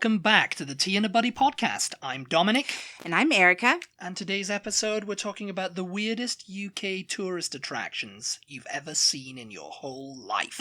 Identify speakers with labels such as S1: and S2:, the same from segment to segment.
S1: welcome back to the Tea and a Buddy podcast. I'm Dominic.
S2: And I'm Erica.
S1: And today's episode, we're talking about the weirdest UK tourist attractions you've ever seen in your whole life.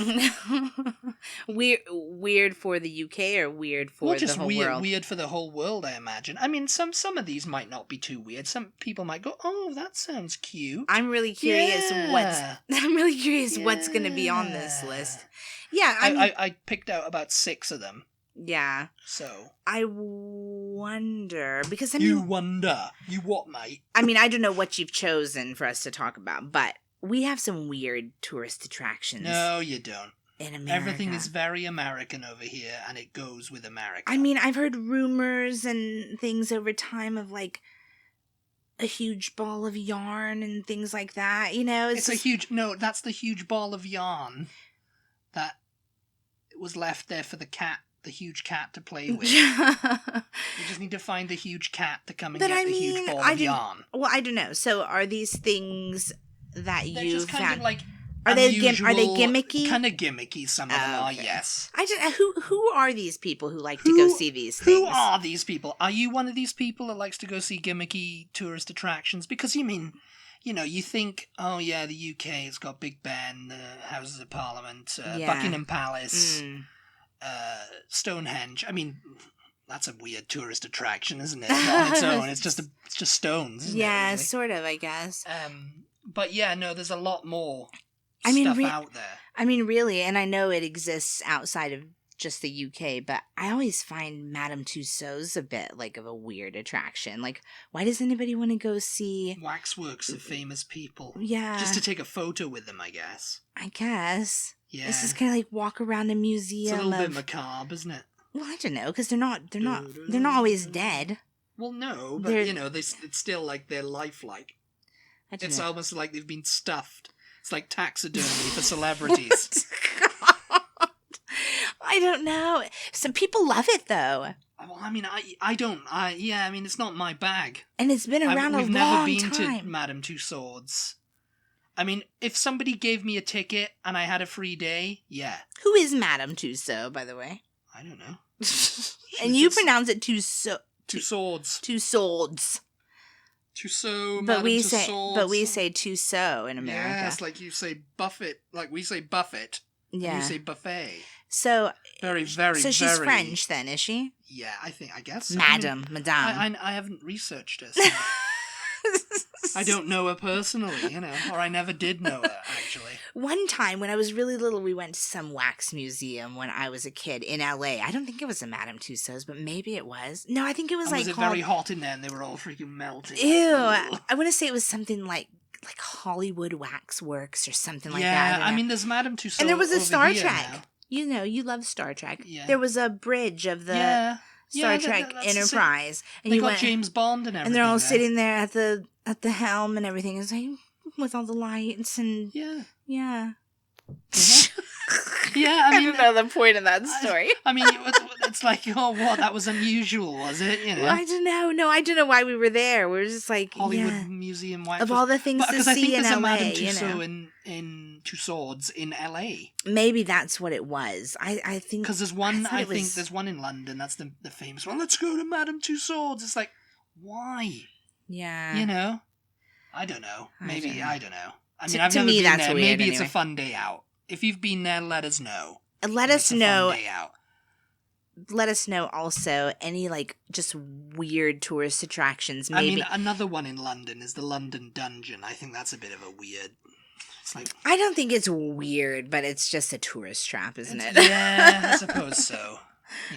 S2: Weird for the UK or weird for the whole world?
S1: Weird for the whole world, I imagine. I mean, some of these might not be too weird. Some people might go, oh, that sounds cute.
S2: I'm really curious what's going to be on this list. Yeah,
S1: I picked out about 6 of them.
S2: Yeah.
S1: So.
S2: I wonder, because
S1: You wonder. You what, mate?
S2: I mean, I don't know what you've chosen for us to talk about, but we have some weird tourist attractions.
S1: No, you don't.
S2: In America.
S1: Everything is very American over here, and it goes with America.
S2: I mean, I've heard rumors and things over time of, like, a huge ball of yarn and things like that, you know?
S1: That's the huge ball of yarn that was left there for the huge cat to play with. You just need to find the huge cat to come and get the huge ball of yarn.
S2: Well, I don't know. So are these things that
S1: They're
S2: you
S1: just kind of like
S2: are they
S1: unusual,
S2: gimmicky?
S1: Kind of gimmicky, some of them are, yes.
S2: Who are these people who like to go see these things?
S1: Who are these people? Are you one of these people that likes to go see gimmicky tourist attractions? Because you think, oh yeah, the UK has got Big Ben, the Houses of Parliament, Buckingham Palace, Stonehenge. I mean, that's a weird tourist attraction, isn't it? On its own, it's just stones. Isn't it, really?
S2: Sort of, I guess.
S1: But yeah, no, there's a lot more stuff out there.
S2: I mean, really, and I know it exists outside of just the UK, but I always find Madame Tussauds a bit like of a weird attraction. Like, why does anybody want to go see
S1: waxworks of famous people?
S2: Yeah,
S1: just to take a photo with them, I guess.
S2: Yeah, this is kind of like walk around a museum.
S1: It's a little bit macabre, isn't it?
S2: Well, I don't know, because they're not always dead.
S1: Well, no, but it's still like they're lifelike. It's almost like they've been stuffed. It's like taxidermy for celebrities.
S2: I don't know. Some people love it, though.
S1: Well, I mean, I don't. I mean, it's not my bag.
S2: And it's been around a long time.
S1: We've never been to Madame Tussauds. I mean, if somebody gave me a ticket and I had a free day, yeah.
S2: Who is Madame Tussauds, by the way?
S1: I don't know.
S2: And you pronounce it Tussauds.
S1: Tussauds.
S2: Tussauds.
S1: Tussauds,
S2: but we say Tussauds in America.
S1: Yeah, it's like you say buffet, like we say buffet.
S2: Yeah.
S1: You say buffet.
S2: So
S1: very, very,
S2: so she's French then, is she?
S1: Yeah, I guess.
S2: Madame.
S1: I haven't researched her. So I don't know her personally, or I never did know her, actually.
S2: One time when I was really little, we went to some wax museum when I was a kid in LA. I don't think it was a Madame Tussauds, but maybe it was. No, I think it was
S1: was it very hot in there and they were all freaking melting?
S2: Ew. I want to say it was something like Hollywood Waxworks or something like that.
S1: Yeah, I mean, there's Madame Tussauds.
S2: And there was a Star Trek.
S1: Now.
S2: You love Star Trek.
S1: Yeah.
S2: There was a bridge of the Star Trek Enterprise.
S1: And they got James Bond and everything.
S2: And they're all sitting there at the helm and everything. It's like, with all the lights and... Yeah.
S1: Yeah, I mean...
S2: I don't know the point of that story.
S1: I mean, it's like, oh, what? That was unusual, was it?
S2: Well, I don't know. No, I don't know why we were there. We were just like,
S1: Hollywood Museum.
S2: Of all the things to see in LA,
S1: I think there's a Madame Tussauds in Tussauds in LA.
S2: Maybe that's what it was. I think...
S1: Because there's one, I think there's one in London. That's the famous one. Let's go to Madame Tussauds. It's like, why?
S2: Yeah.
S1: I don't know. Maybe, I don't know. I mean, I've never been there. Maybe it's a fun day out. If you've been there, let us know.
S2: Let us know.
S1: Fun day out.
S2: Let us know also any just weird tourist attractions. Maybe.
S1: I mean, another one in London is the London Dungeon. I think that's a bit of a weird. It's like,
S2: I don't think it's weird, but it's just a tourist trap, isn't it?
S1: Yeah, I suppose so.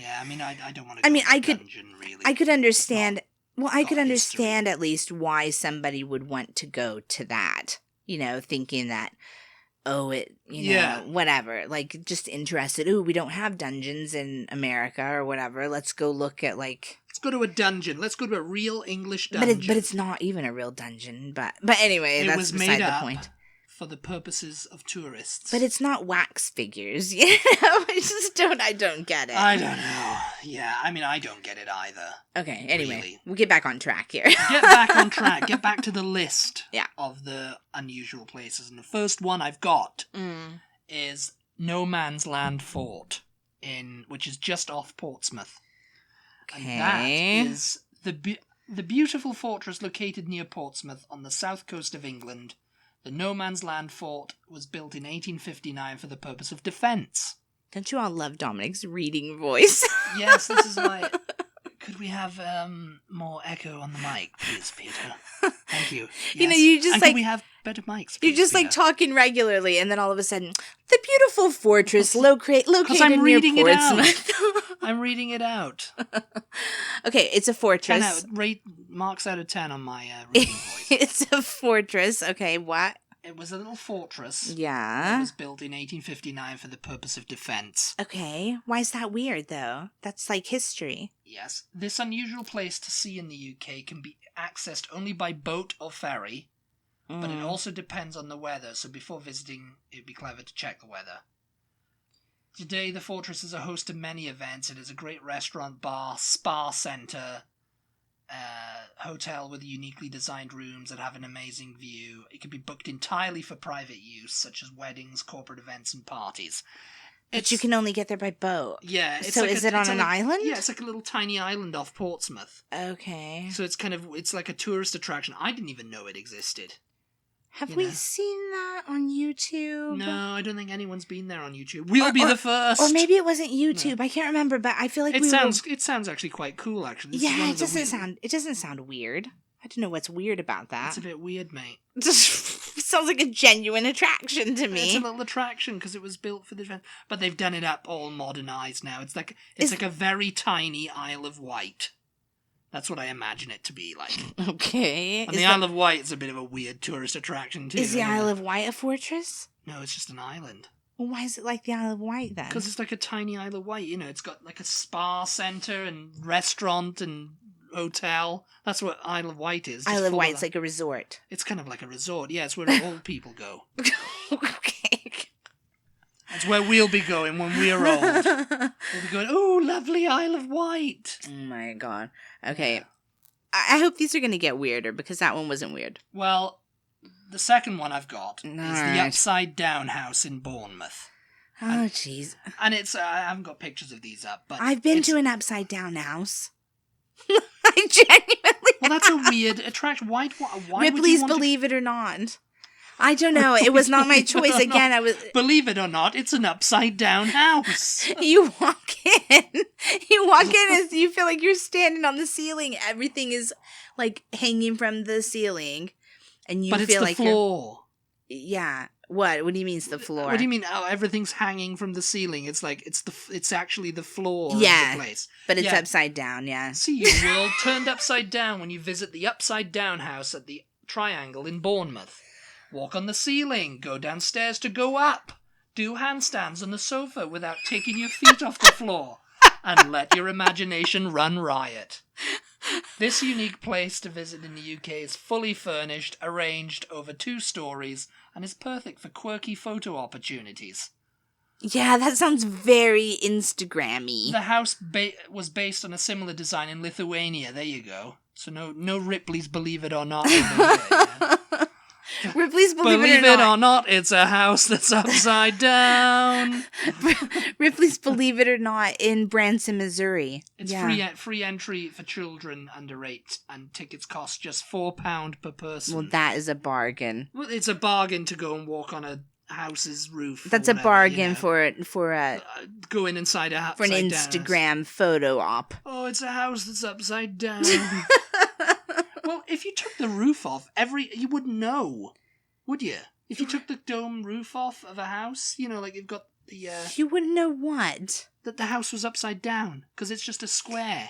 S1: Yeah, I mean, I don't want to. Dungeon, really.
S2: I could understand. Well, I could understand at least why somebody would want to go to that. Thinking that, whatever, just interested. Ooh, we don't have dungeons in America or whatever. Let's go look at Let's
S1: go to a dungeon. Let's go to a real English dungeon.
S2: But it's not even a real dungeon. But anyway, that's beside the point.
S1: For the purposes of tourists.
S2: But it's not wax figures, I don't get it.
S1: I don't know. Yeah, I mean, I don't get it either.
S2: Okay, anyway,
S1: really.
S2: We'll get back on track here.
S1: Get back on track. Get back to the list of the unusual places. And the first one I've got is No Man's Land Fort, which is just off Portsmouth. And that is the beautiful fortress located near Portsmouth on the south coast of England. The no man's land fort was built in 1859 for the purpose of defence.
S2: Don't you all love Dominic's reading voice?
S1: Yes, this is my... Could we have more echo on the mic, please, Peter? Thank you. Yes.
S2: You know, you just
S1: and
S2: like...
S1: Can we have better mics, please,
S2: You're just
S1: Peter?
S2: like talking regularly, and then all of a sudden, the beautiful fortress located
S1: I'm
S2: near
S1: reading
S2: Portsmouth.
S1: it out. I'm reading it out.
S2: Okay, it's a fortress.
S1: 10 out, rate marks out of 10 on my reading voice.
S2: It's a fortress. Okay, what?
S1: It was a little fortress.
S2: Yeah.
S1: It was built in 1859 for the purpose of defence.
S2: Okay, why is that weird, though? That's like history.
S1: Yes. This unusual place to see in the UK can be accessed only by boat or ferry, but it also depends on the weather, so before visiting, it'd be clever to check the weather. Today, the fortress is a host of many events. It is a great restaurant, bar, spa centre, hotel with uniquely designed rooms that have an amazing view. It can be booked entirely for private use, such as weddings, corporate events, and parties.
S2: But you can only get there by boat.
S1: Yeah.
S2: So like is it on an island?
S1: Yeah, it's like a little tiny island off Portsmouth.
S2: Okay.
S1: So it's like a tourist attraction. I didn't even know it existed.
S2: Have we seen that on YouTube?
S1: No, I don't think anyone's been there on YouTube. We'll be the first.
S2: Or maybe it wasn't YouTube. No. I can't remember, but I feel like
S1: it sounds actually quite cool. Actually,
S2: it doesn't sound weird. I don't know what's weird about that.
S1: It's a bit weird, mate.
S2: It sounds like a genuine attraction to me.
S1: It's a little attraction because it was built for the event, but they've done it up all modernized now. It's like a very tiny Isle of Wight. That's what I imagine it to be like.
S2: Okay.
S1: And the Isle of Wight is a bit of a weird tourist attraction too.
S2: Is the Isle of Wight a fortress?
S1: No, it's just an island.
S2: Well, why is it like the Isle of Wight then?
S1: Because it's like a tiny Isle of Wight. You know, it's got like a spa centre and restaurant and hotel. That's what Isle of Wight is.
S2: Isle of Wight's like a resort.
S1: It's kind of like a resort. Yeah, it's where old people go.
S2: Okay.
S1: That's where we'll be going when we're old. We'll be going, oh, lovely Isle of Wight.
S2: Oh my god. Okay. Yeah. I hope these are going to get weirder because that one wasn't weird.
S1: Well, the second one I've got is the Upside Down House in Bournemouth.
S2: Oh, jeez.
S1: And it's, I haven't got pictures of these up, but
S2: I've been to an Upside Down house. I genuinely
S1: Well, that's a weird attraction. Why
S2: Ripley's Believe It or Not. I don't know. It was not my choice. Again, I was...
S1: Believe it or not, it's an upside-down house.
S2: You walk in and you feel like you're standing on the ceiling. Everything is, like, hanging from the ceiling. And you
S1: but
S2: feel
S1: it's the floor.
S2: Yeah. What? What do you mean it's the floor?
S1: What do you mean everything's hanging from the ceiling? It's like, it's actually the floor of the place.
S2: But it's upside down, yeah.
S1: See your world turned upside down when you visit the upside-down house at the Triangle in Bournemouth. Walk on the ceiling, go downstairs to go up, do handstands on the sofa without taking your feet off the floor, and let your imagination run riot. This unique place to visit in the UK is fully furnished, arranged over 2 stories, and is perfect for quirky photo opportunities.
S2: Yeah, that sounds very Instagram-y.
S1: The house was based on a similar design in Lithuania. There you go. So no Ripley's Believe It or Not over here, yeah?
S2: Ripley's Believe
S1: It or Not, it's a house that's upside down.
S2: Ripley's Believe It or Not in Branson, Missouri.
S1: It's free entry for children under 8, and tickets cost just £4 per person.
S2: Well, that is a bargain.
S1: Well, it's a bargain to go and walk on a house's roof.
S2: That's a bargain for
S1: going inside a house
S2: for an Instagram house. Photo op.
S1: Oh, it's a house that's upside down. Well, if you took the roof off, you wouldn't know, would you? If you took the dome roof off of a house, you know, like you've got the...
S2: You wouldn't know what?
S1: That the house was upside down, because it's just a square.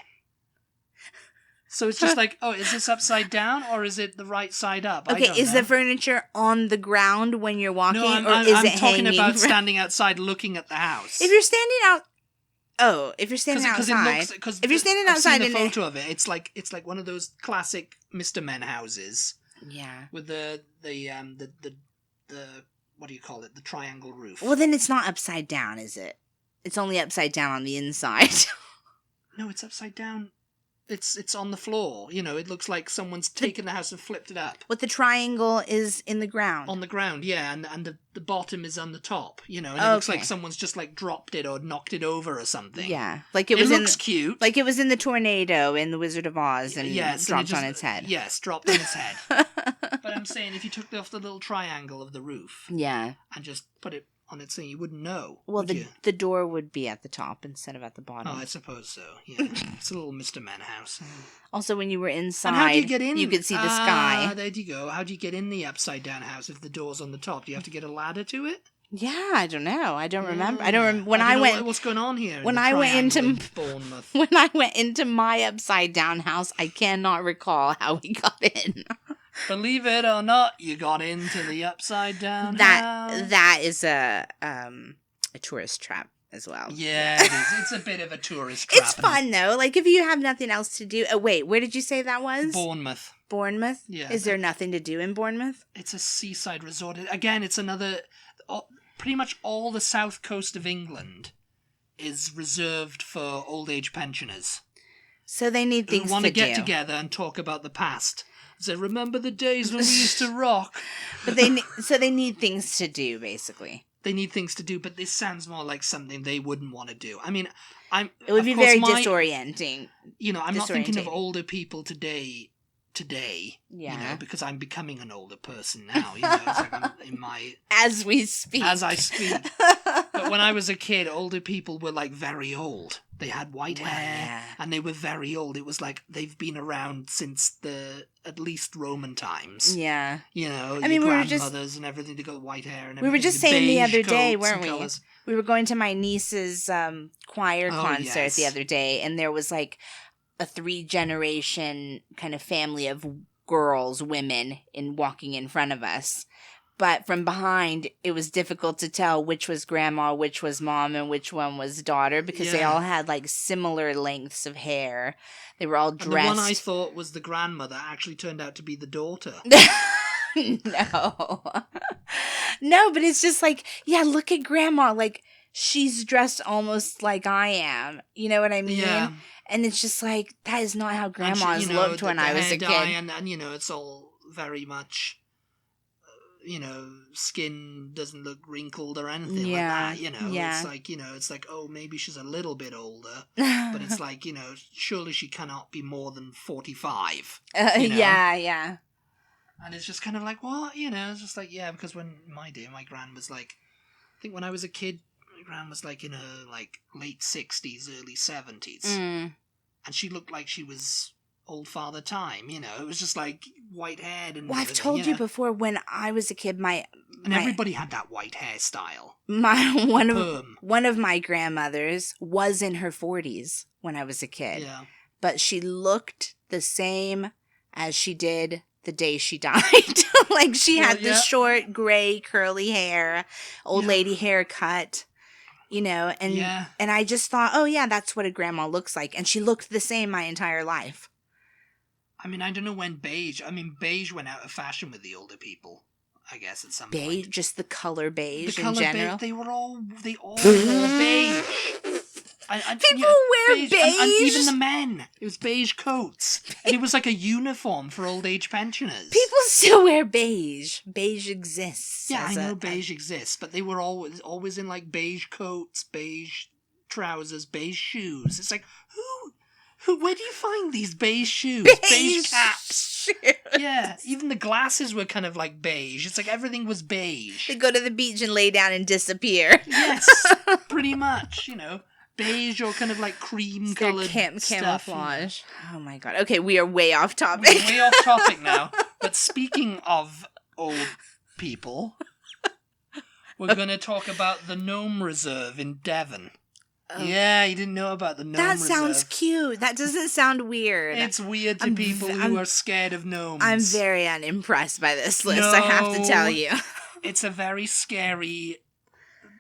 S1: So it's just like, oh, is this upside down, or is it the right side up?
S2: Okay, is the furniture on the ground when you're walking, or is it hanging?
S1: I'm talking about standing outside looking at the house.
S2: If you're standing out... Oh, if you're standing outside, if you're standing outside,
S1: I've seen a photo of it. It's like one of those classic Mr. Men houses.
S2: Yeah.
S1: With the what do you call it? The triangle roof.
S2: Well, then it's not upside down, is it? It's only upside down on the inside.
S1: No, it's upside down. It's on the floor. You know, it looks like someone's taken the house and flipped it up.
S2: What the triangle is in the ground.
S1: On the ground, yeah, and the bottom is on the top, you know, and it looks like someone's just like dropped it or knocked it over or something.
S2: Yeah, like it looks
S1: cute.
S2: Like it was in the tornado in The Wizard of Oz and dropped on its head.
S1: Yes, dropped on its head. But I'm saying if you took off the little triangle of the roof,
S2: yeah,
S1: and just put it on its thing, you wouldn't know.
S2: Well, the door would be at the top instead of at the bottom.
S1: Oh, I suppose so. Yeah, it's a little Mr. Man house.
S2: Also, when you were inside,
S1: and how do you get in?
S2: You could see the sky.
S1: There you go. How do you get in the upside down house if the door's on the top? Do you have to get a ladder to it?
S2: Yeah, I don't know. I don't remember.
S1: What's going on here?
S2: When I went into
S1: Bournemouth.
S2: When I went into my upside down house, I cannot recall how we got in.
S1: Believe it or not, you got into the upside down house.
S2: That is a tourist trap as well.
S1: Yeah, it is. It's a bit of a tourist trap.
S2: It's fun though. Like if you have nothing else to do. Oh wait, where did you say that was?
S1: Bournemouth.
S2: Bournemouth?
S1: Yeah.
S2: Is there nothing to do in Bournemouth?
S1: It's a seaside resort. Again, it's another. Pretty much all the south coast of England is reserved for old age pensioners.
S2: So they need things to do.
S1: Who want to get together and talk about the past. So remember the days when we used to rock.
S2: But so they need things to do, basically.
S1: They need things to do, but this sounds more like something they wouldn't want to do. I mean,
S2: it would be very disorienting.
S1: You know, I'm not thinking of older people today, yeah. You know, because I'm becoming an older person now, you know, it's like I'm in my...
S2: As I speak.
S1: But when I was a kid, older people were, like, very old. They had white hair, and they were very old. It was like they've been around since at least Roman times.
S2: Yeah.
S1: You know, grandmothers and everything, they got white hair and everything.
S2: We were just saying the other day, weren't we?
S1: Colours.
S2: We were going to my niece's choir concert the other day, and there was, like, a 3-generation kind of family of women walking in front of us. But from behind, it was difficult to tell which was grandma, which was mom, and which one was daughter, because they all had, like, similar lengths of hair. They were all dressed.
S1: And the one I thought was the grandmother actually turned out to be the daughter.
S2: No. No, but it's just like, yeah, look at grandma. Like, she's dressed almost like I am. You know what I mean?
S1: Yeah.
S2: And it's just like, that is not how grandmas looked when I was a kid.
S1: And, you know, it's all very much, you know, skin doesn't look wrinkled or anything like that, you know. Yeah. It's like, you know, it's like, oh, maybe she's a little bit older. But it's like, you know, surely she cannot be more than 45. You know?
S2: Yeah.
S1: And it's just kind of like, what? You know, it's just like, yeah, because when my gran was like, I think when I was a kid, my gran was like in her like late 60s, early 70s. And she looked like she was old Father Time, you know. It was just like white haired and
S2: I've told you before, when I was a kid,
S1: everybody had that white hairstyle.
S2: One of my grandmothers was in her 40s when I was a kid.
S1: Yeah.
S2: But she looked the same as she did the day she died. Like she had the short, gray, curly hair, old lady haircut. You know, and I just thought, oh yeah, that's what a grandma looks like. And she looked the same my entire life.
S1: I mean, I don't know when beige went out of fashion with the older people, I guess, at some point.
S2: Beige? Just the color beige in general?
S1: They all wore beige.
S2: People wear beige?
S1: And even the men. It was beige coats. And it was like a uniform for old age pensioners.
S2: People still wear beige. Beige exists.
S1: Yeah, I know beige exists, but they were always in like beige coats, beige trousers, beige shoes. It's like, where do you find these beige shoes? Beige caps. Shoes. Yeah, even the glasses were kind of like beige. It's like everything was beige.
S2: They go to the beach and lay down and disappear.
S1: Yes, pretty much, you know. Beige or kind of like cream colored
S2: camouflage. Oh my god. Okay, we are way off topic.
S1: We're way off topic now. But speaking of old people, we're going to talk about the Gnome Reserve in Devon. Oh. Yeah, you didn't know about the Gnome Reserve.
S2: That sounds cute. That doesn't sound weird.
S1: It's weird to people who are scared of gnomes.
S2: I'm very unimpressed by this list, I have to tell you.
S1: It's a very scary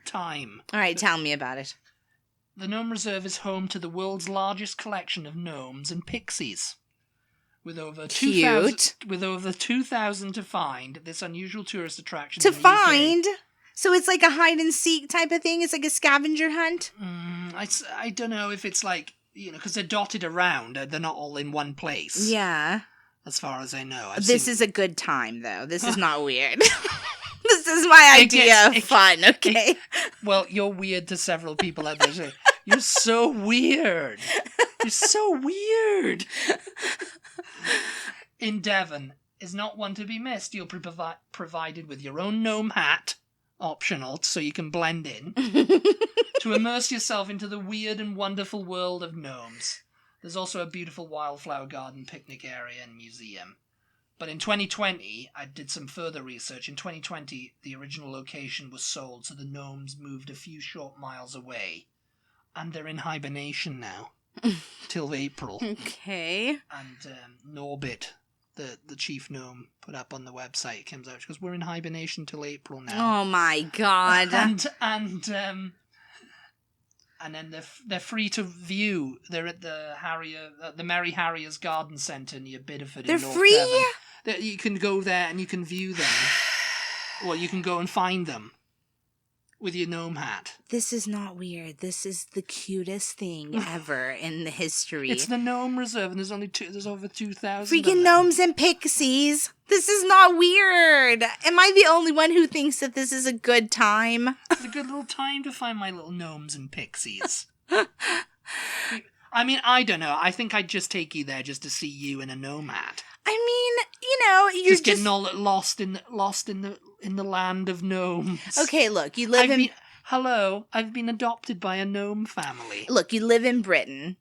S1: time.
S2: All right, tell me about it.
S1: The Gnome Reserve is home to the world's largest collection of gnomes and pixies. With over 2,000 to find, this unusual tourist attraction
S2: to find? UK. So it's like a hide and seek type of thing? It's like a scavenger hunt?
S1: I don't know if it's like because they're dotted around. They're not all in one place.
S2: Yeah.
S1: As far as I know.
S2: This is a good time, though. This is not weird. This is my idea of fun, okay?
S1: Well, you're weird to several people out there. So you're so weird. You're so weird. In Devon is not one to be missed. You'll be provided with your own gnome hat, optional, so you can blend in, to immerse yourself into the weird and wonderful world of gnomes. There's also a beautiful wildflower garden, picnic area, and museum. But in 2020, I did some further research. In 2020, the original location was sold, so the gnomes moved a few short miles away. And they're in hibernation now, till April.
S2: Okay.
S1: And Norbit, the chief gnome, put up on the website, it comes out, she goes, we're in hibernation till April now.
S2: Oh my god.
S1: And then they're free to view. They're at the Mary Harrier's Garden Centre near Bideford.
S2: They're
S1: in North
S2: free?
S1: Devon. You can go there and you can view them. Or you can go and find them with your gnome hat.
S2: This is not weird. This is the cutest thing ever in the history.
S1: It's the Gnome Reserve, and there's over 2,000.
S2: Freaking gnomes and pixies. This is not weird. Am I the only one who thinks that this is a good time?
S1: It's a good little time to find my little gnomes and pixies. I mean, I don't know. I think I'd just take you there just to see you in a gnome hat.
S2: I mean, you're just
S1: getting all lost in the land of gnomes.
S2: Okay, look, you live in...
S1: Hello, I've been adopted by a gnome family.
S2: Look, you live in Britain.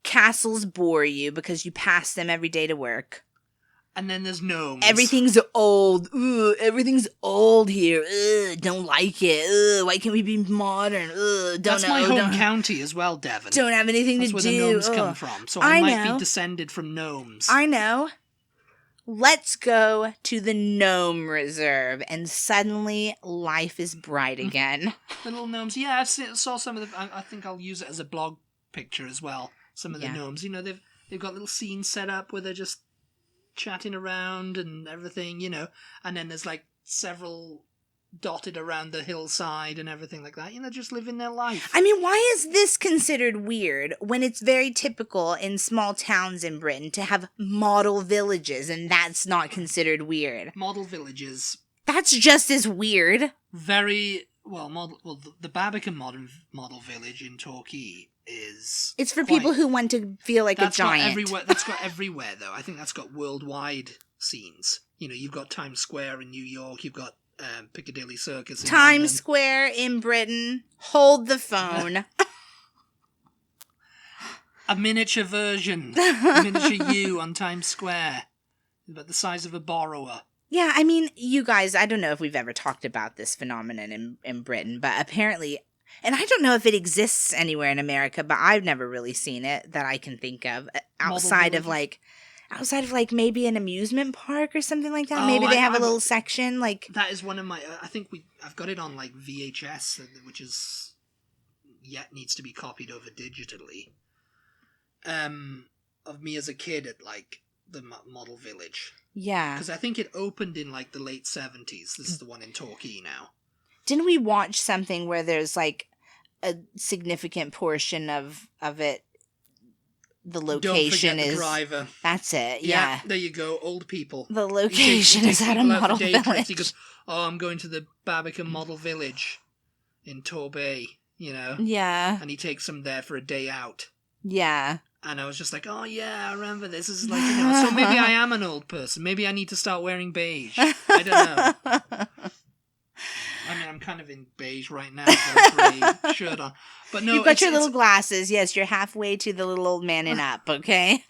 S2: Castles bore you because you pass them every day to work.
S1: And then there's gnomes.
S2: Everything's old. Ugh, everything's old here. Ugh, don't like it. Ugh, why can't we be modern? Ugh,
S1: That's my home county as well, Devon.
S2: Don't have anything to do.
S1: That's where the gnomes come from. So I might be descended from gnomes.
S2: I know. Let's go to the Gnome Reserve, and suddenly life is bright again.
S1: The little gnomes. Yeah, I saw some of the... I think I'll use it as a blog picture as well. Some of the gnomes. You know, they've got little scenes set up where they're just chatting around and everything, you know. And then there's like several dotted around the hillside and everything like that. You know, just living their life.
S2: I mean, why is this considered weird when it's very typical in small towns in Britain to have model villages, and that's not considered weird?
S1: Model villages.
S2: That's just as weird.
S1: Very well. The Barbican model village in Torquay is.
S2: It's for people who want to feel like a giant.
S1: That's got everywhere though. I think that's got worldwide scenes. You know, you've got Times Square in New York. You've got Piccadilly Circus in
S2: Times
S1: London.
S2: Square in Britain. Hold the phone.
S1: A miniature version. A miniature you on Times Square. About the size of a borrower.
S2: Yeah, I mean, you guys, I don't know if we've ever talked about this phenomenon in Britain, but apparently, and I don't know if it exists anywhere in America, but I've never really seen it that I can think of outside of maybe an amusement park or something like that. Maybe they have a little section like
S1: that. Is one of my. I think I've got it on like VHS, which is yet needs to be copied over digitally. Of me as a kid at like the model village.
S2: Yeah,
S1: because I think it opened in like the late 70s. This is the one in Torquay now.
S2: Didn't we watch something where there's like a significant portion of it? The location is...
S1: the driver.
S2: That's it, yeah.
S1: There you go, old people.
S2: The location is at a model village.
S1: He goes, I'm going to the Barbican model village in Torbay, you know?
S2: Yeah.
S1: And he takes them there for a day out.
S2: Yeah.
S1: And I was just like, oh yeah, I remember this. This is like, you know, so maybe I am an old person. Maybe I need to start wearing beige. I don't know. I mean, I'm kind of in beige right now. I've got a grey shirt on. But no,
S2: you've got your little glasses. Yes, you're halfway to the little old man and up, okay?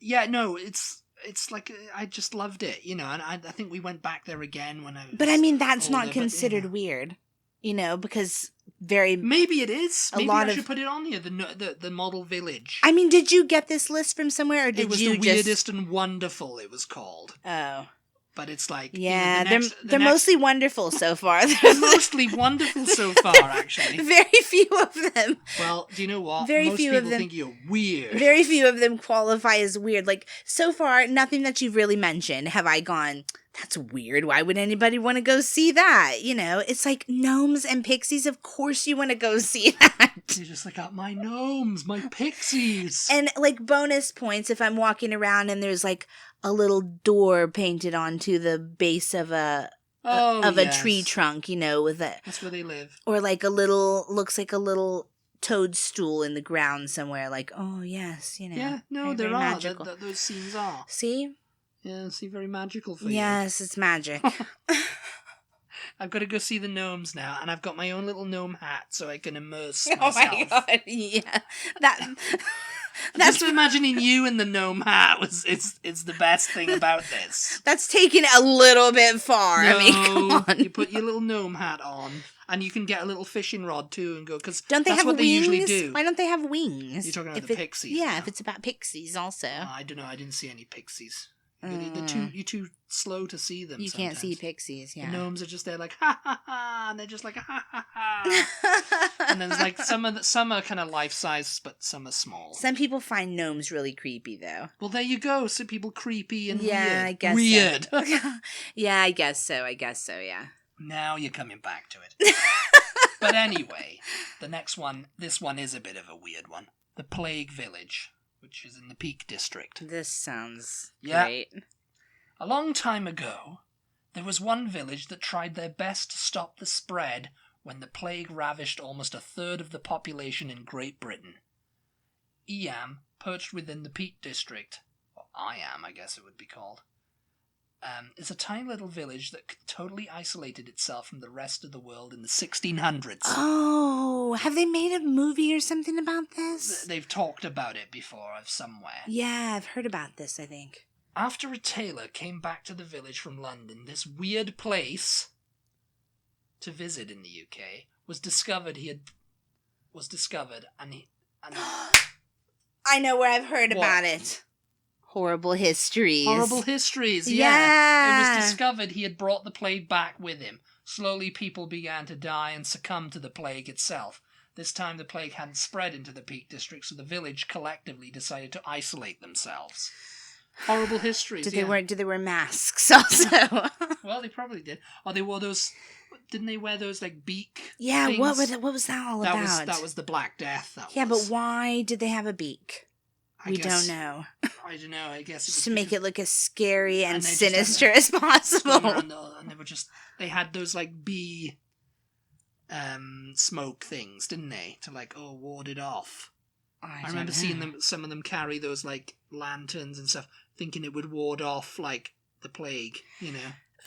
S1: Yeah, no, it's like, I just loved it, you know, and I think we went back there again when I was
S2: But I mean, that's
S1: older,
S2: not considered weird, you know, because
S1: maybe it is. Maybe I should put it on here, the model village.
S2: I mean, did you get this list from somewhere, or did you
S1: It was the weirdest and wonderful, it was called.
S2: Oh.
S1: But it's like...
S2: Yeah, they're mostly wonderful so far.
S1: They're mostly wonderful so far, actually.
S2: Very few of them.
S1: Well, do you know what?
S2: Most people
S1: think you're weird.
S2: Very few of them qualify as weird. Like, so far, nothing that you've really mentioned have I gone, that's weird. Why would anybody want to go see that? You know, it's like gnomes and pixies. Of course you want to go see that.
S1: You're just like, my gnomes, my pixies.
S2: And like bonus points if I'm walking around and there's like a little door painted onto the base of a tree trunk, you know, with a...
S1: That's where they live.
S2: Or like looks like a little toadstool in the ground somewhere. Like, oh yes, you know.
S1: Yeah, no, there are. Those scenes are.
S2: See?
S1: Yeah, very magical for you.
S2: Yes, it's magic.
S1: I've got to go see the gnomes now, and I've got my own little gnome hat so I can immerse
S2: Oh
S1: myself.
S2: my god, yeah.
S1: Just imagining you in the gnome hat is the best thing about this.
S2: That's taking it a little bit far.
S1: No,
S2: I mean, come on.
S1: You put your little gnome hat on, and you can get a little fishing rod too and go, because
S2: don't they
S1: that's
S2: have
S1: what
S2: wings?
S1: they usually do.
S2: Why don't they have wings?
S1: You're talking about the pixies.
S2: Yeah, if it's about pixies also.
S1: I don't know, I didn't see any pixies. You're too slow to see them.
S2: You can't see pixies, yeah.
S1: The gnomes are just there like, ha ha ha, and they're just like, ha ha ha. And then there's like, some are kind of life-size, but some are small.
S2: Some people find gnomes really creepy, though.
S1: Well, there you go. Some people creepy and weird.
S2: Yeah, I guess
S1: weird.
S2: So. Yeah, I guess so, yeah.
S1: Now you're coming back to it. But anyway, this one is a bit of a weird one. The Plague Village, which is in the Peak District.
S2: This sounds
S1: great. A long time ago, there was one village that tried their best to stop the spread when the plague ravished almost a third of the population in Great Britain. Eam, perched within the Peak District, or Iam, I guess it would be called, is a tiny little village that totally isolated itself from the rest of the world in the 1600s.
S2: Oh, have they made a movie or something about this?
S1: They've talked about it before, somewhere.
S2: Yeah, I've heard about this, I think.
S1: After a tailor came back to the village from London, this weird place to visit in the UK was discovered.
S2: I know where I've heard about it. Horrible histories.
S1: Horrible histories, yeah. It was discovered he had brought the plague back with him. Slowly people began to die and succumb to the plague itself. This time the plague hadn't spread into the Peak District, so the village collectively decided to isolate themselves. Horrible histories,
S2: Did they wear masks also?
S1: Well, they probably did. Or they wore those... Didn't they wear those, like, beak
S2: Yeah,
S1: things?
S2: what was that all about?
S1: That was the Black Death.
S2: But why did they have a beak? We don't know.
S1: I don't know. I guess it was
S2: just to make it look as scary and sinister as possible.
S1: And they had those like bee smoke things, didn't they? To like ward it off. I remember seeing some of them carry those like lanterns and stuff, thinking it would ward off like the plague. You know.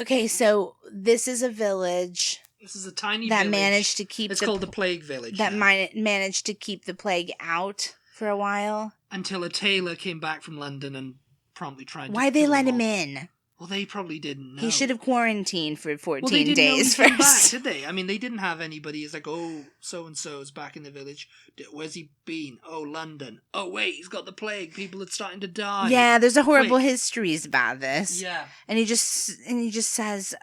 S1: Okay,
S2: so this is a village.
S1: This is a tiny
S2: that
S1: village.
S2: Managed to keep.
S1: It's called the Plague Village.
S2: That managed to keep the plague out for a while.
S1: Until a tailor came back from London and promptly tried to...
S2: Why'd they let him in?
S1: Well, they probably didn't know.
S2: He should have quarantined for 14
S1: they didn't
S2: days
S1: know he came
S2: first.
S1: Back, did they? I mean, they didn't have anybody. It's like, so-and-so's back in the village. Where's he been? Oh, London. Oh, wait, he's got the plague. People are starting to die.
S2: Yeah, there's a horrible histories about this.
S1: Yeah.
S2: And he just says,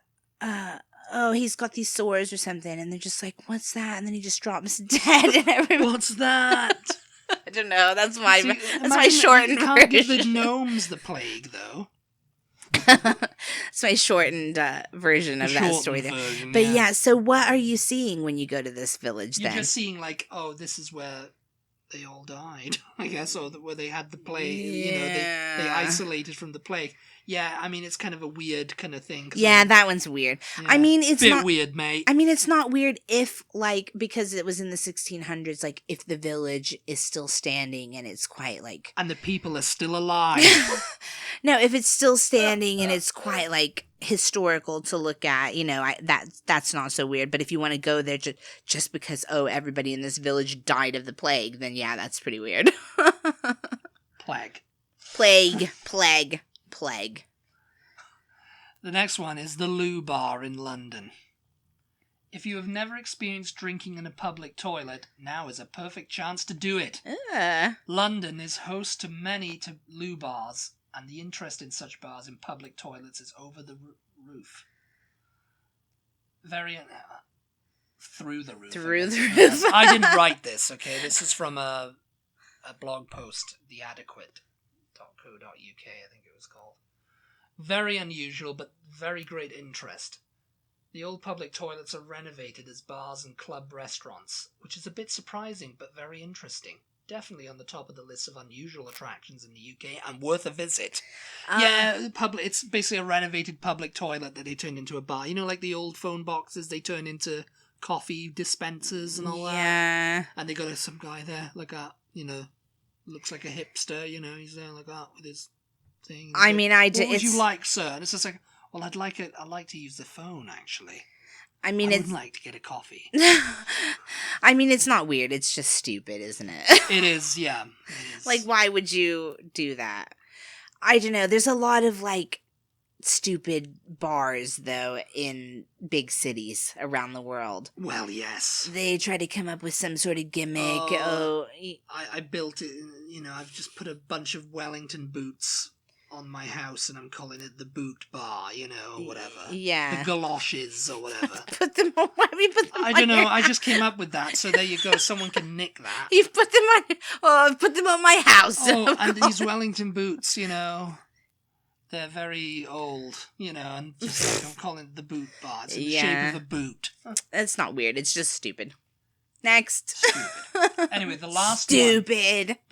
S2: he's got these sores or something. And they're just like, what's that? And then he just drops dead. And everyone...
S1: What's that?
S2: I don't know. That's my shortened version. You can't
S1: give the gnomes the plague, though.
S2: It's my shortened version of that story there. But yeah, so what are you seeing when you go to this village then?
S1: You're just seeing like, this is where they all died, I guess, or where they had the plague. Yeah. You know, they isolated from the plague. Yeah, I mean, it's kind of a weird kind of thing.
S2: Yeah, that one's weird. Yeah. I mean, it's
S1: not weird, mate.
S2: I mean, it's not weird if, like, because it was in the 1600s, like, if the village is still standing and it's quite, like...
S1: And the people are still alive.
S2: No, if it's still standing and it's quite, like, historical to look at, you know, that's not so weird. But if you want to go there just because, everybody in this village died of the plague, then yeah, that's pretty weird. Plague.
S1: The next one is the Loo Bar in London. If you have never experienced drinking in a public toilet, now is a perfect chance to do it. London is host to many loo bars, and the interest in such bars in public toilets is over the roof. Very... through the roof.
S2: Through the roof.
S1: I didn't write this, okay? This is from a blog post, theadequate.co.uk, I think it was called. Very unusual, but very great interest. The old public toilets are renovated as bars and club restaurants, which is a bit surprising, but very interesting. Definitely on the top of the list of unusual attractions in the UK and worth a visit. It's basically a renovated public toilet that they turned into a bar. You know, like the old phone boxes, they turn into coffee dispensers and all that.
S2: Yeah.
S1: And they got some guy there, like a, looks like a hipster, he's there like that with his thing. What would you like, sir? And it's just like, well, I'd like to use the phone, actually. I would like to get a coffee.
S2: I mean, it's not weird. It's just stupid, isn't it?
S1: It is, yeah. It is.
S2: Like, why would you do that? I don't know. There's a lot of, stupid bars, though, in big cities around the world.
S1: Well, yes.
S2: They try to come up with some sort of gimmick.
S1: I built it, I've just put a bunch of Wellington boots on my house and I'm calling it the boot bar, or whatever.
S2: Yeah.
S1: The galoshes or whatever.
S2: Put them on. Why do we put them on?
S1: I don't know. I just came up with that. So there you go. Someone can nick that.
S2: You've put them on. Oh, I've put them on my house.
S1: Oh, and these Wellington boots, they're very old, and just I'm calling it the boot bar. It's in the shape of a boot.
S2: That's not weird. It's just stupid. Next.
S1: Stupid. Anyway, the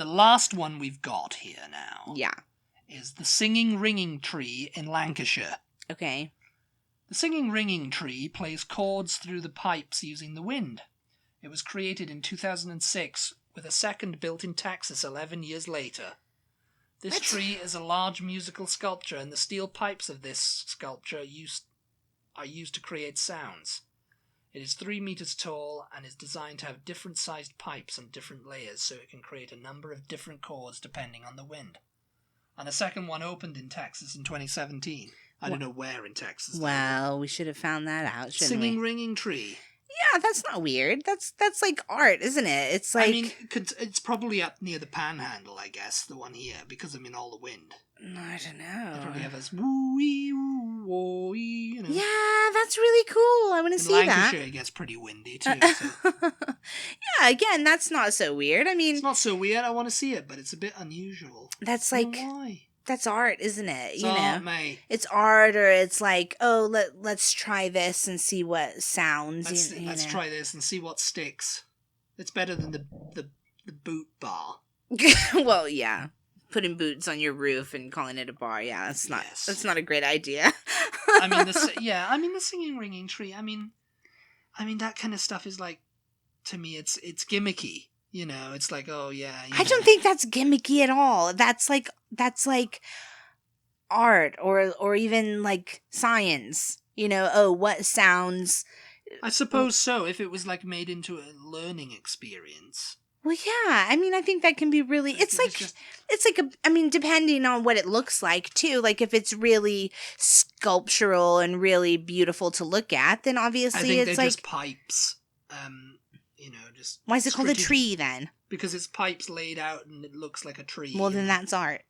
S1: last one we've got here now.
S2: Yeah.
S1: Is the Singing Ringing Tree in Lancashire.
S2: Okay.
S1: The Singing Ringing Tree plays chords through the pipes using the wind. It was created in 2006, with a second built in Texas 11 years later. This tree is a large musical sculpture, and the steel pipes of this sculpture are used to create sounds. It is 3 meters tall and is designed to have different sized pipes on different layers, so it can create a number of different chords depending on the wind. And a second one opened in Texas in 2017. I don't know where in Texas.
S2: Well, we should have found that out, shouldn't we?
S1: Singing Ringing Tree.
S2: Yeah, that's not weird. That's like art, isn't it? It's like...
S1: I mean, it's probably up near the Panhandle, I guess, the one here, because, all the wind.
S2: I don't know.
S1: They probably have this woo-wee, woo-wee,
S2: Yeah, that's really cool. I want to see that.
S1: Lancashire gets pretty windy, too. So.
S2: Yeah, again, that's not so weird.
S1: It's not so weird. I want to see it, but it's a bit unusual.
S2: That's
S1: why?
S2: That's art, isn't it?
S1: It's art, mate.
S2: It's art, or it's like, let's try this and see what sounds.
S1: Let's try this and see what sticks. It's better than the boot bar.
S2: Well, yeah. Putting boots on your roof and calling it a bar, yeah, that's not a great idea.
S1: the Singing Ringing Tree. I mean that kind of stuff is like, to me, it's gimmicky. It's like, oh yeah.
S2: I don't think that's gimmicky at all. That's like art or even like science. What sounds.
S1: I suppose so. If it was like made into a learning experience.
S2: Well, yeah. I think that can be really. It's like depending on what it looks like too. Like if it's really sculptural and really beautiful to look at, then obviously
S1: I think
S2: it's
S1: they're
S2: like
S1: just pipes. Just.
S2: Why is it called a tree then?
S1: Because it's pipes laid out and it looks like a tree.
S2: Well, then that's art.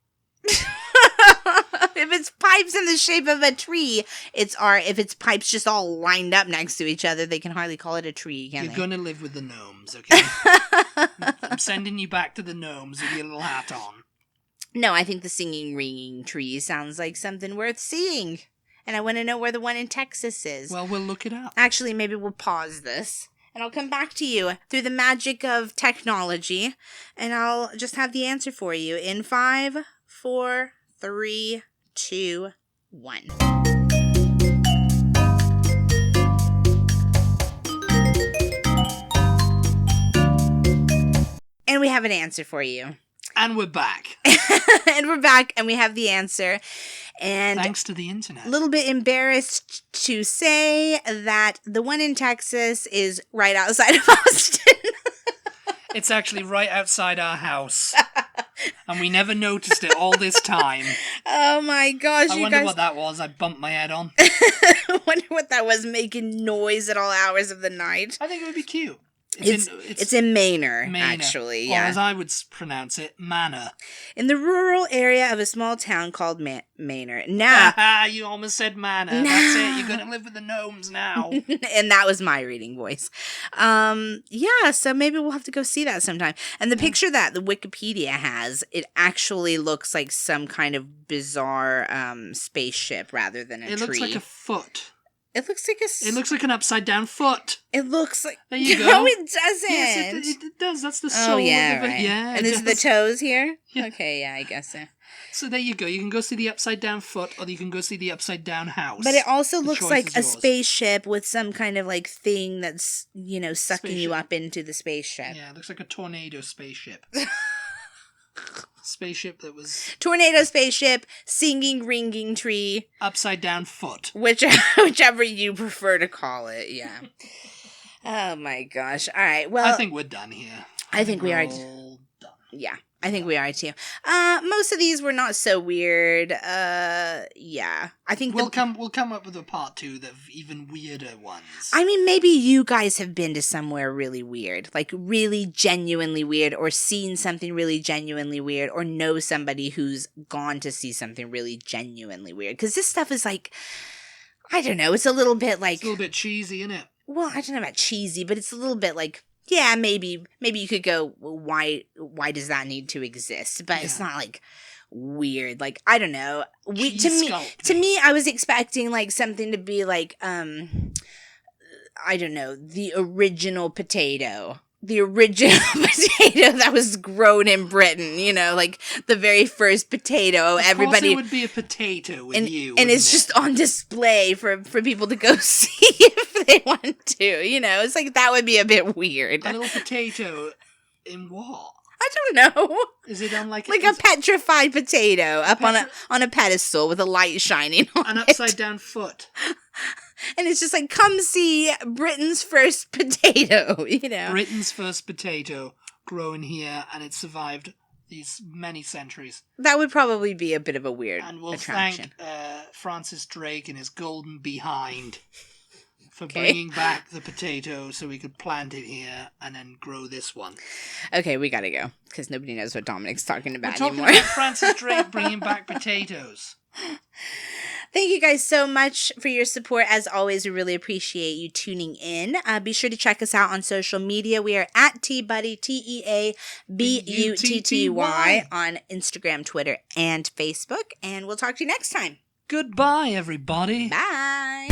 S2: If it's pipes in the shape of a tree, it's art. If it's pipes just all lined up next to each other, they can hardly call it a tree, can
S1: You're gonna live with the gnomes, okay? I'm sending you back to the gnomes with your little hat on.
S2: No, I think the Singing Ringing Tree sounds like something worth seeing. And I want to know where the one in Texas is.
S1: Well, we'll look it up.
S2: Actually, maybe we'll pause this. And I'll come back to you through the magic of technology. And I'll just have the answer for you in 5, 4, 3, 2, 1. And we have an answer for you.
S1: And we're back.
S2: And we're back, and we have the answer. And
S1: thanks to the internet.
S2: A little bit embarrassed to say that the one in Texas is right outside of Austin.
S1: It's actually right outside our house. And we never noticed it all this time.
S2: Oh my gosh,
S1: I wonder what that was. I bumped my head on.
S2: I wonder what that was, making noise at all hours of the night.
S1: I think it would be cute.
S2: It's in Manor, actually. Yeah,
S1: or as I would pronounce it, Manor.
S2: In the rural area of a small town called Manor. Now,
S1: you almost said Manor. That's it. You're gonna live with the gnomes now.
S2: And that was my reading voice. Yeah, so maybe we'll have to go see that sometime. And the picture that the Wikipedia has, it actually looks like some kind of bizarre spaceship rather than a tree.
S1: It looks like a foot.
S2: It looks like
S1: It looks like an upside down foot.
S2: It looks like.
S1: There you go.
S2: No, it doesn't.
S1: Yes, it does. That's the soul.
S2: Oh yeah,
S1: of the,
S2: right.
S1: Yeah.
S2: And this is the toes here.
S1: Yeah.
S2: Okay, yeah, I guess so.
S1: So there you go. You can go see the upside down foot, or you can go see the upside down house.
S2: But it also looks like a
S1: yours.
S2: spaceship with some kind of like thing that's sucking you up into the spaceship.
S1: Yeah, it looks like a tornado spaceship. Spaceship that was
S2: tornado spaceship, singing ringing tree,
S1: upside down foot,
S2: whichever you prefer to call it. Yeah. Oh my gosh! All right. Well,
S1: I think we're done here.
S2: I think we are
S1: all done.
S2: Yeah, I think we are too. Most of these were not so weird. Yeah, I think
S1: we'll come up with a part 2 of even weirder ones.
S2: I mean, maybe you guys have been to somewhere really weird, like really genuinely weird, or seen something really genuinely weird, or know somebody who's gone to see something really genuinely weird. Because this stuff is like, I don't know, it's a little bit like...
S1: It's a little bit cheesy, isn't it?
S2: Well, I don't know about cheesy, but it's a little bit like, yeah, maybe you could go, well, why does that need to exist? But it's not like weird. Like, I don't know. To me, I was expecting like something to be like, I don't know, the original potato. The original potato that was grown in Britain, like the very first potato. Everybody,
S1: of course it would be a potato with you.
S2: And it's just on display for people to go see if they want to. It's like that would be a bit weird.
S1: A little potato in what?
S2: I don't know.
S1: Is it on like
S2: a petrified potato up on a pedestal with a light shining on
S1: an upside down foot?
S2: And it's just like, come see Britain's first potato,
S1: Britain's first potato grown here, and it survived these many centuries.
S2: That would probably be a bit of a weird attraction.
S1: And we'll thank Francis Drake and his golden behind for bringing back the potato so we could plant it here and then grow this one.
S2: Okay, we gotta go, because nobody knows what Dominic's talking about
S1: anymore.
S2: We're talking
S1: about Francis Drake bringing back potatoes.
S2: Thank you guys so much for your support. As always, we really appreciate you tuning in. Be sure to check us out on social media. We are at TButty, TEABUTTY on Instagram, Twitter, and Facebook. And we'll talk to you next time.
S1: Goodbye, everybody.
S2: Bye.